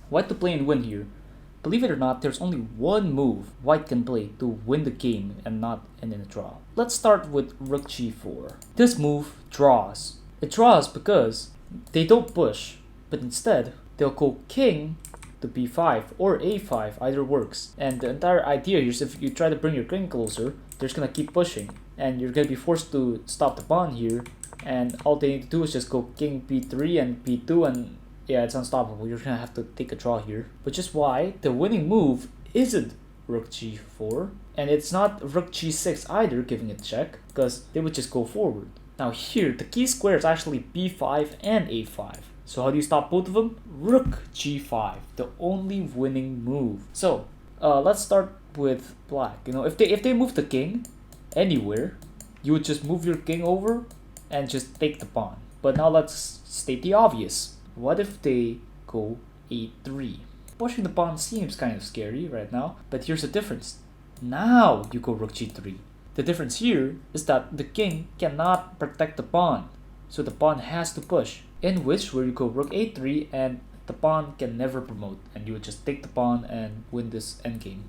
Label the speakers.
Speaker 1: White to play and win here. Believe it or not, there's only one move White can play to win the game and not end in a draw. Let's start with Rook G4. This move draws. It draws because they don't push, but instead they'll go King to B5 or A5, either works. And the entire idea here is if you try to bring your king closer, they're just gonna keep pushing, and you're gonna be forced to stop the pawn here. And all they need to do is just go King B3 and B2, and yeah, it's unstoppable. You're gonna have to take a draw here, which is why the winning move isn't Rook G4, and it's not Rook G6 either, giving it check, because they would just go forward. Now here, the key square is actually B5 and A5. So how do you stop both of them? Rook G5, the only winning move. So let's start with black. You know, if they move the king anywhere, you would just move your king over and just take the pawn. But now let's state the obvious. What if they go A3? Pushing the pawn seems kind of scary right now, but here's the difference. Now you go Rook G3. The difference here is that the king cannot protect the pawn, so the pawn has to push. In which where you go Rook A3 and the pawn can never promote, and you would just take the pawn and win this endgame.